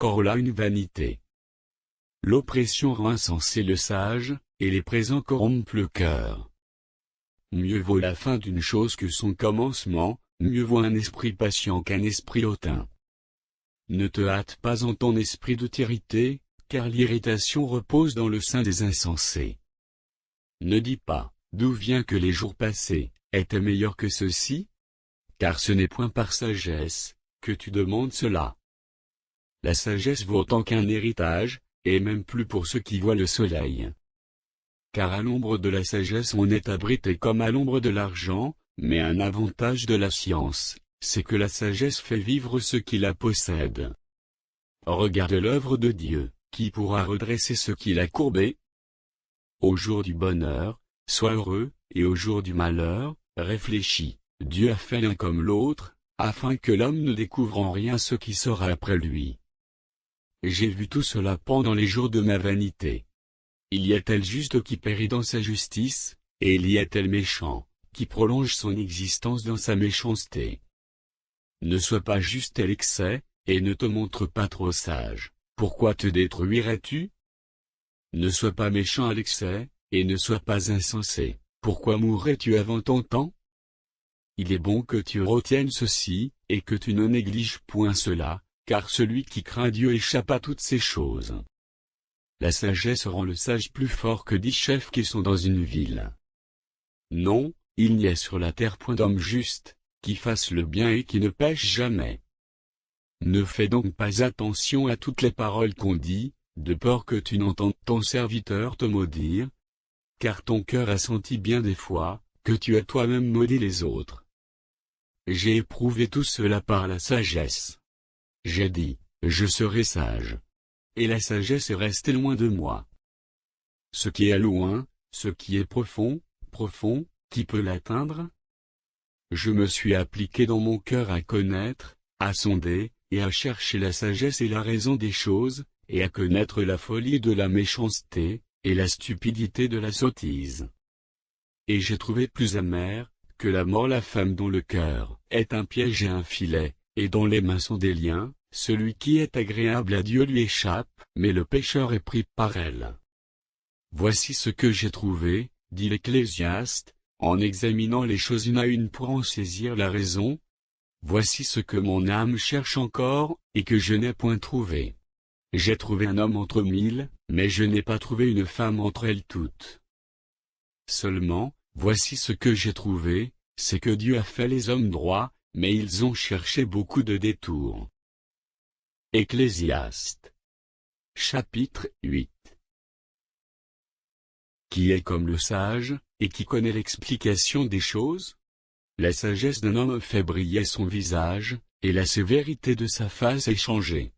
corps là une vanité. L'oppression rend insensé le sage, et les présents corrompent le cœur. Mieux vaut la fin d'une chose que son commencement, mieux vaut un esprit patient qu'un esprit hautain. Ne te hâte pas en ton esprit de t'irriter, car l'irritation repose dans le sein des insensés. Ne dis pas, d'où vient que les jours passés étaient meilleurs que ceux-ci? Car ce n'est point par sagesse que tu demandes cela. La sagesse vaut autant qu'un héritage, et même plus pour ceux qui voient le soleil. Car à l'ombre de la sagesse on est abrité comme à l'ombre de l'argent, mais un avantage de la science, c'est que la sagesse fait vivre ceux qui la possèdent. Regarde l'œuvre de Dieu, qui pourra redresser ceux qui l'a courbé? Au jour du bonheur, sois heureux, et au jour du malheur, réfléchis. Dieu a fait l'un comme l'autre, afin que l'homme ne découvre en rien ce qui sera après lui. J'ai vu tout cela pendant les jours de ma vanité. Il y a-t-il juste qui périt dans sa justice, et il y a-t-il méchant, qui prolonge son existence dans sa méchanceté? Ne sois pas juste à l'excès, et ne te montre pas trop sage. Pourquoi te détruirais-tu? Ne sois pas méchant à l'excès, et ne sois pas insensé. Pourquoi mourrais-tu avant ton temps? Il est bon que tu retiennes ceci, et que tu ne négliges point cela, car celui qui craint Dieu échappe à toutes ces choses. La sagesse rend le sage plus fort que 10 chefs qui sont dans une ville. Non, il n'y a sur la terre point d'homme juste, qui fasse le bien et qui ne pêche jamais. Ne fais donc pas attention à toutes les paroles qu'on dit, de peur que tu n'entendes ton serviteur te maudire, car ton cœur a senti bien des fois, que tu as toi-même maudit les autres. J'ai éprouvé tout cela par la sagesse. J'ai dit, je serai sage. Et la sagesse est restée loin de moi. Ce qui est loin, ce qui est profond, profond, qui peut l'atteindre? Je me suis appliqué dans mon cœur à connaître, à sonder, et à chercher la sagesse et la raison des choses, et à connaître la folie de la méchanceté, et la stupidité de la sottise. Et j'ai trouvé plus amère, que la mort la femme dont le cœur est un piège et un filet, et dont les mains sont des liens, celui qui est agréable à Dieu lui échappe, mais le pécheur est pris par elle. Voici ce que j'ai trouvé, dit l'Ecclésiaste, en examinant les choses une à une pour en saisir la raison. Voici ce que mon âme cherche encore, et que je n'ai point trouvé. J'ai trouvé un homme entre 1000, mais je n'ai pas trouvé une femme entre elles toutes. Seulement, voici ce que j'ai trouvé, c'est que Dieu a fait les hommes droits, mais ils ont cherché beaucoup de détours. Ecclésiaste. Chapitre 8. Qui est comme le sage, et qui connaît l'explication des choses? La sagesse d'un homme fait briller son visage, et la sévérité de sa face est changée.